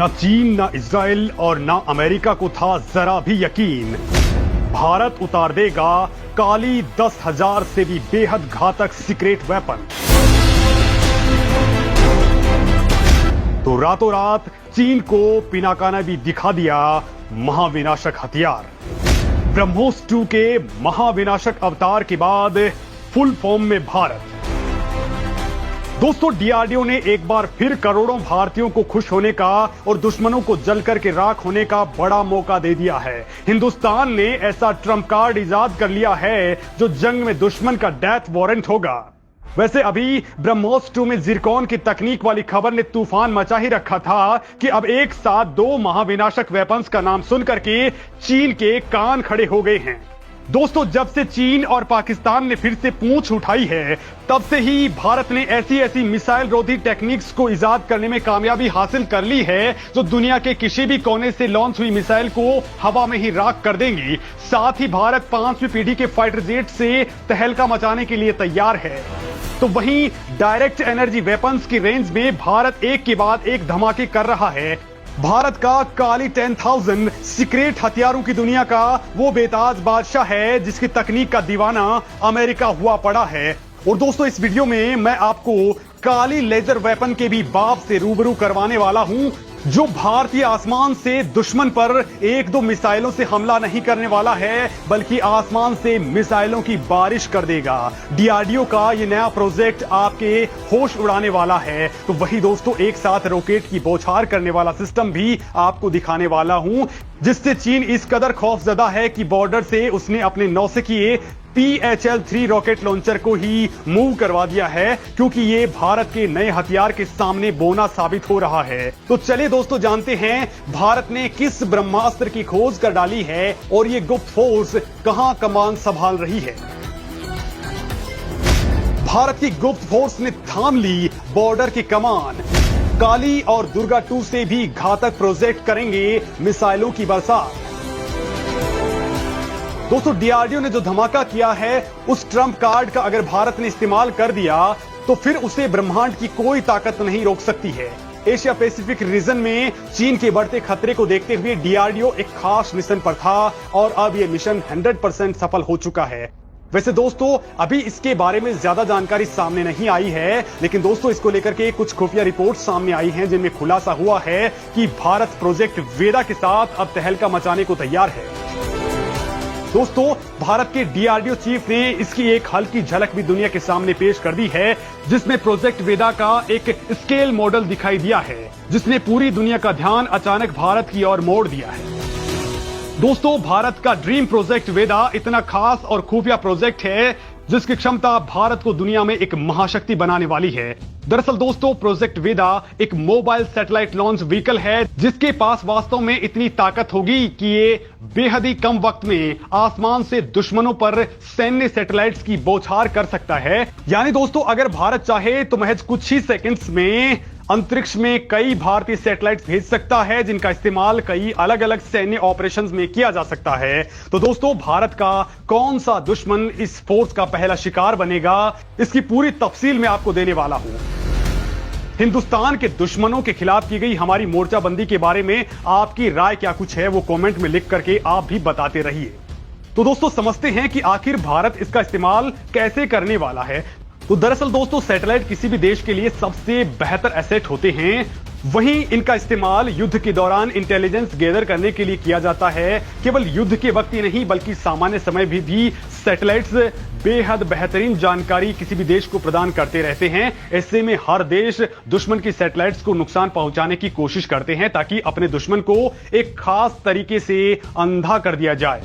न चीन, न इजराइल और न अमेरिका को था जरा भी यकीन, भारत उतार देगा काली 10,000 से भी बेहद घातक सीक्रेट वेपन। तो रातों रात चीन को पिनाका ने भी दिखा दिया महाविनाशक हथियार। ब्रह्मोस 2 के महाविनाशक अवतार के बाद फुल फॉर्म में भारत। दोस्तों, डीआरडीओ ने एक बार फिर करोड़ों भारतीयों को खुश होने का और दुश्मनों को जलकर के राख होने का बड़ा मौका दे दिया है। हिंदुस्तान ने ऐसा ट्रम्प कार्ड इजाद कर लिया है जो जंग में दुश्मन का डेथ वारंट होगा। वैसे अभी ब्रह्मोस 2 में जिरकॉन की तकनीक वाली खबर ने तूफान मचा ही रखा था कि अब एक साथ 2 महाविनाशक वेपन्स का नाम सुनकर के चीन के कान खड़े हो गए हैं। दोस्तों, जब से चीन और पाकिस्तान ने फिर से पूंछ उठाई है, तब से ही भारत ने ऐसी ऐसी मिसाइल रोधी टेक्निक्स को इजाद करने में कामयाबी हासिल कर ली है जो दुनिया के किसी भी कोने से लॉन्च हुई मिसाइल को हवा में ही राख कर देंगी। साथ ही भारत 5वीं पीढ़ी के फाइटर जेट से तहलका मचाने के लिए तैयार है। तो वहीं डायरेक्ट एनर्जी वेपन्स की रेंज में भारत एक के बाद एक धमाके कर रहा है। भारत का काली 10,000 सीक्रेट हथियारों की दुनिया का वो बेताज बादशाह है जिसकी तकनीक का दीवाना अमेरिका हुआ पड़ा है। और दोस्तों, इस वीडियो में मैं आपको काली लेजर वेपन के भी बाप से रूबरू करवाने वाला हूं जो भारतीय आसमान से दुश्मन पर 1-2 मिसाइलों से हमला नहीं करने वाला है बल्कि आसमान से मिसाइलों की बारिश कर देगा। डीआरडीओ का ये नया प्रोजेक्ट आपके होश उड़ाने वाला है। तो वही दोस्तों, एक साथ रॉकेट की बौछार करने वाला सिस्टम भी आपको दिखाने वाला हूं जिससे चीन इस कदर खौफजदा है कि बॉर्डर से उसने अपने नौसेकीय PHL-3 रॉकेट लॉन्चर को ही मूव करवा दिया है क्योंकि ये भारत के नए हथियार के सामने बोना साबित हो रहा है। तो चलिए दोस्तों, जानते हैं भारत ने किस ब्रह्मास्त्र की खोज कर डाली है और ये गुप्त फोर्स कहां कमान संभाल रही है। भारत की गुप्त फोर्स ने थाम ली बॉर्डर की कमान। काली और दुर्गा 2 से भी घातक प्रोजेक्ट करेंगे मिसाइलों की बरसात। दोस्तों, डीआरडीओ ने जो धमाका किया है उस ट्रम्प कार्ड का अगर भारत ने इस्तेमाल कर दिया तो फिर उसे ब्रह्मांड की कोई ताकत नहीं रोक सकती है। एशिया पैसिफिक रीजन में चीन के बढ़ते खतरे को देखते हुए डीआरडीओ एक खास मिशन पर था और अब यह मिशन 100% सफल हो चुका है। वैसे दोस्तों, अभी इसके बारे में ज्यादा जानकारी सामने नहीं आई है, लेकिन दोस्तों इसको लेकर के कुछ खुफिया रिपोर्ट सामने आई हैं जिनमें खुलासा हुआ है कि भारत प्रोजेक्ट वेदा के साथ अब तहलका मचाने को तैयार है। दोस्तों, भारत के डीआरडीओ चीफ ने इसकी एक हल्की झलक भी दुनिया के सामने पेश कर दी है जिसमें प्रोजेक्ट वेदा का एक स्केल मॉडल दिखाई दिया है जिसने पूरी दुनिया का ध्यान अचानक भारत की ओर मोड़ दिया है। दोस्तों, भारत का ड्रीम प्रोजेक्ट वेदा इतना खास और खुफिया प्रोजेक्ट है जिसकी क्षमता भारत को दुनिया में एक महाशक्ति बनाने वाली है। दरअसल दोस्तों, प्रोजेक्ट वेदा एक मोबाइल सैटेलाइट लॉन्च व्हीकल है जिसके पास वास्तव में इतनी ताकत होगी कि ये बेहद ही कम वक्त में आसमान से दुश्मनों पर सैन्य सैटेलाइट्स की बौछार कर सकता है। यानी दोस्तों, अगर भारत चाहे तो महज कुछ ही सेकंड्स में अंतरिक्ष में कई भारतीय सैटेलाइट्स भेज सकता है जिनका इस्तेमाल कई अलग अलग सैन्य ऑपरेशंस में किया जा सकता है। तो दोस्तों, भारत का कौन सा दुश्मन इस फोर्स का पहला शिकार बनेगा, इसकी पूरी तफसील मैं आपको देने वाला हूं। हिंदुस्तान के दुश्मनों के खिलाफ की गई हमारी मोर्चाबंदी के बारे में आपकी राय क्या कुछ है वो कमेंट में लिख करके आप भी बताते रहिए। तो दोस्तों, समझते हैं कि आखिर भारत इसका इस्तेमाल कैसे करने वाला है। तो दरअसल दोस्तों, सैटेलाइट किसी भी देश के लिए सबसे बेहतर एसेट होते हैं। वहीं इनका इस्तेमाल युद्ध के दौरान इंटेलिजेंस गैदर करने के लिए किया जाता है। केवल युद्ध के वक्त ही नहीं बल्कि सामान्य समय भी सैटेलाइट्स बेहद बेहतरीन जानकारी किसी भी देश को प्रदान करते रहते हैं। ऐसे में हर देश दुश्मन की सैटेलाइट्स को नुकसान पहुंचाने की कोशिश करते हैं ताकि अपने दुश्मन को एक खास तरीके से अंधा कर दिया जाए।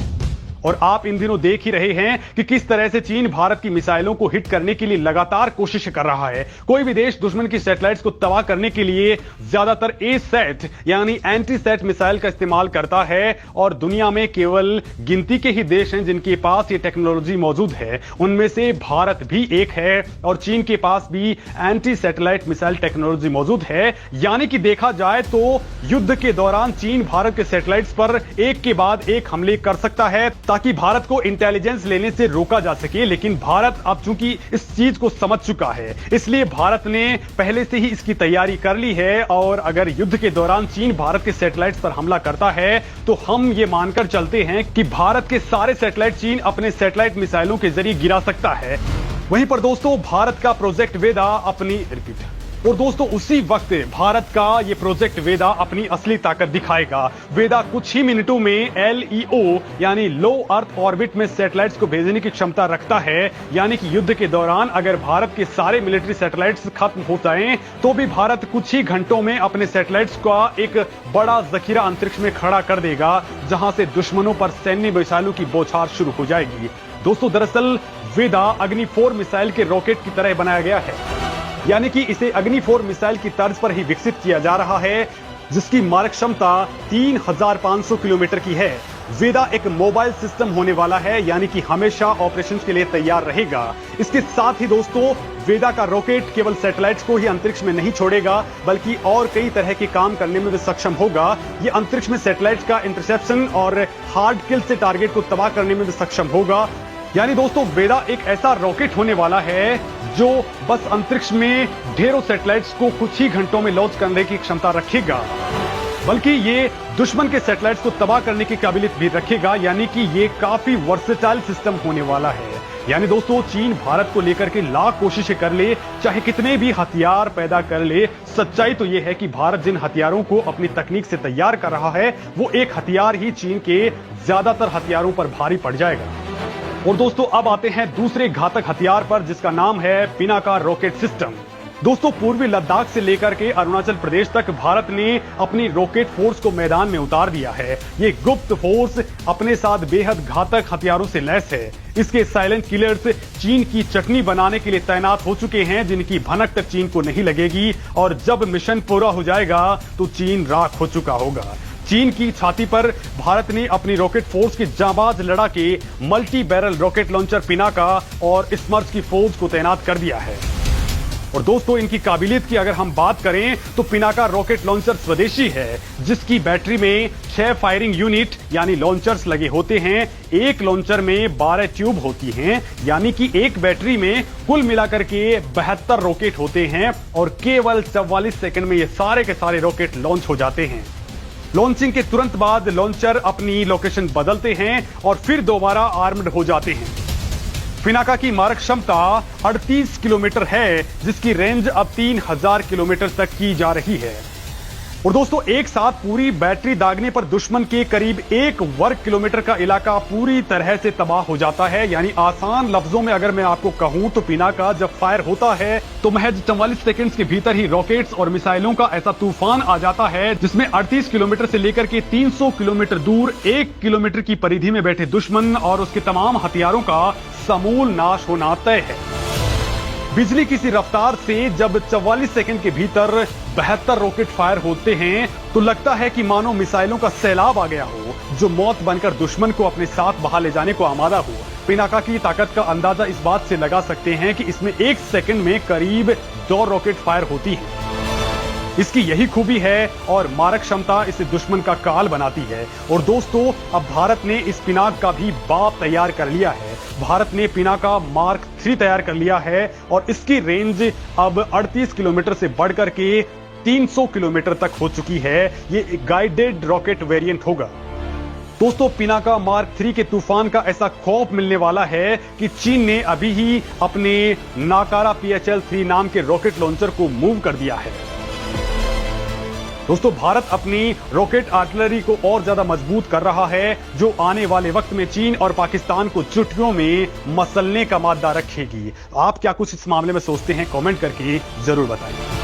और आप इन दिनों देख ही रहे हैं कि किस तरह से चीन भारत की मिसाइलों को हिट करने के लिए लगातार कोशिश कर रहा है। कोई भी देश दुश्मन की सैटेलाइट्स को तबाह करने के लिए ज्यादातर ए-सैट यानी एंटी-सैट मिसाइल का इस्तेमाल करता है और दुनिया में केवल गिनती के ही देश हैं जिनके पास ये टेक्नोलॉजी मौजूद है। उनमें से भारत भी एक है और चीन के पास भी एंटी सैटेलाइट मिसाइल टेक्नोलॉजी मौजूद है। यानी कि देखा जाए तो युद्ध के दौरान चीन भारत के सैटेलाइट्स पर एक के बाद एक हमले कर सकता है। ताकि भारत को इंटेलिजेंस लेने से रोका जा सके। लेकिन भारत अब चूंकि इस चीज को समझ चुका है, इसलिए भारत ने पहले से ही इसकी तैयारी कर ली है। और अगर युद्ध के दौरान चीन भारत के सैटेलाइट्स पर हमला करता है तो हम ये मानकर चलते हैं कि भारत के सारे सैटेलाइट चीन अपने सैटेलाइट मिसाइलों के जरिए गिरा सकता है। वहीं पर दोस्तों भारत का प्रोजेक्ट वेदा अपनी और दोस्तों उसी वक्त भारत का यह प्रोजेक्ट वेदा अपनी असली ताकत दिखाएगा। वेदा कुछ ही मिनटों में LEO यानी लो अर्थ ऑर्बिट में सैटेलाइट्स को भेजने की क्षमता रखता है। यानी कि युद्ध के दौरान अगर भारत के सारे मिलिट्री सैटेलाइट्स खत्म हो जाएं तो भी भारत कुछ ही घंटों में अपने सैटेलाइट्स का एक बड़ा जखीरा अंतरिक्ष में खड़ा कर देगा, जहां से दुश्मनों पर सैन्य मिसाइलों की बौछार शुरू हो जाएगी। दोस्तों दरअसल वेदा अग्नि 4 मिसाइल के रॉकेट की तरह बनाया गया है, यानी कि इसे अग्नि 4 मिसाइल की तर्ज पर ही विकसित किया जा रहा है, जिसकी मारक क्षमता 3500 किलोमीटर की है। वेदा एक मोबाइल सिस्टम होने वाला है, यानी कि हमेशा ऑपरेशंस के लिए तैयार रहेगा। इसके साथ ही दोस्तों वेदा का रॉकेट केवल सैटेलाइट्स को ही अंतरिक्ष में नहीं छोड़ेगा, बल्कि और कई तरह के काम करने में भी सक्षम होगा। यह अंतरिक्ष में सैटेलाइट्स का इंटरसेप्शन और हार्ड किल से टारगेट को तबाह करने में भी सक्षम होगा। यानी दोस्तों वेदा एक ऐसा रॉकेट होने वाला है जो बस अंतरिक्ष में ढेरों सैटेलाइट्स को कुछ ही घंटों में लॉन्च करने की क्षमता रखेगा, बल्कि ये दुश्मन के सैटेलाइट्स को तबाह करने की काबिलियत भी रखेगा। यानी कि ये काफी वर्सेटाइल सिस्टम होने वाला है। यानी दोस्तों चीन भारत को लेकर के लाख कोशिशें कर ले, चाहे कितने भी हथियार पैदा कर ले, सच्चाई तो यह है कि भारत जिन हथियारों को अपनी तकनीक से तैयार कर रहा है वो एक हथियार ही चीन के ज्यादातर हथियारों पर भारी पड़ जाएगा। और दोस्तों अब आते हैं दूसरे घातक हथियार पर, जिसका नाम है पिनाका रॉकेट सिस्टम। दोस्तों पूर्वी लद्दाख से लेकर के अरुणाचल प्रदेश तक भारत ने अपनी रॉकेट फोर्स को मैदान में उतार दिया है। ये गुप्त फोर्स अपने साथ बेहद घातक हथियारों से लैस है। इसके साइलेंट किलर्स चीन की चटनी बनाने के लिए तैनात हो चुके हैं, जिनकी भनक तक चीन को नहीं लगेगी। और जब मिशन पूरा हो जाएगा तो चीन राख हो चुका होगा। चीन की छाती पर भारत ने अपनी रॉकेट फोर्स के जांबाज लड़ाके multi barrel rocket launcher Pinaka और स्मर्श की फोर्स को तैनात कर दिया है। और दोस्तों इनकी काबिलियत की अगर हम बात करें तो पिनाका रॉकेट लॉन्चर स्वदेशी है, जिसकी बैटरी में 6 फायरिंग यूनिट यानी लॉन्चर्स लगे होते हैं। एक लॉन्चर में 12 ट्यूब होती हैं, यानी कि एक बैटरी में कुल मिलाकर के 72 रॉकेट होते हैं। और केवल 44 सेकंड में ये सारे के सारे रॉकेट लॉन्च हो जाते हैं। लॉन्चिंग के तुरंत बाद लॉन्चर अपनी लोकेशन बदलते हैं और फिर दोबारा आर्म्ड हो जाते हैं। पिनाका की मारक क्षमता 38 किलोमीटर है, जिसकी रेंज अब 3000 किलोमीटर तक की जा रही है। और दोस्तों एक साथ पूरी बैटरी दागने पर दुश्मन के करीब 1 वर्ग किलोमीटर का इलाका पूरी तरह से तबाह हो जाता है। यानी आसान लफ्जों में अगर मैं आपको कहूं तो पिनाका जब फायर होता है तो महज 44 सेकंड्स के भीतर ही रॉकेट्स और मिसाइलों का ऐसा तूफान आ जाता है, जिसमें 38 किलोमीटर से लेकर के 300 किलोमीटर दूर 1 किलोमीटर की परिधि में बैठे दुश्मन और उसके तमाम हथियारों का समूल नाश होना तय है। बिजली की सी रफ्तार से जब 44 सेकंड के भीतर 72 रॉकेट फायर होते हैं तो लगता है कि मानो मिसाइलों का सैलाब आ गया हो, जो मौत बनकर दुश्मन को अपने साथ बहा ले जाने को आमादा हो। पिनाका की ताकत का अंदाजा इस बात से लगा सकते हैं कि इसमें 1 सेकंड में करीब 2 रॉकेट फायर होती है। इसकी यही खूबी है और मारक क्षमता इसे दुश्मन का काल बनाती है। और दोस्तों अब भारत ने इस पिनाक का भी बाप तैयार कर लिया है। भारत ने पिनाका मार्क 3 तैयार कर लिया है और इसकी रेंज अब 38 किलोमीटर से बढ़कर के 300 किलोमीटर तक हो चुकी है। ये एक गाइडेड रॉकेट वेरिएंट होगा। दोस्तों पिनाका मार्क 3 के तूफान का ऐसा खौफ मिलने वाला है कि चीन ने अभी ही अपने नाकारा PHL-3 नाम के रॉकेट लॉन्चर को मूव कर दिया है। दोस्तों भारत अपनी रॉकेट आर्टिलरी को और ज्यादा मजबूत कर रहा है, जो आने वाले वक्त में चीन और पाकिस्तान को चुटकियों में मसलने का मादा रखेगी। आप क्या कुछ इस मामले में सोचते हैं? कमेंट करके जरूर बताइए।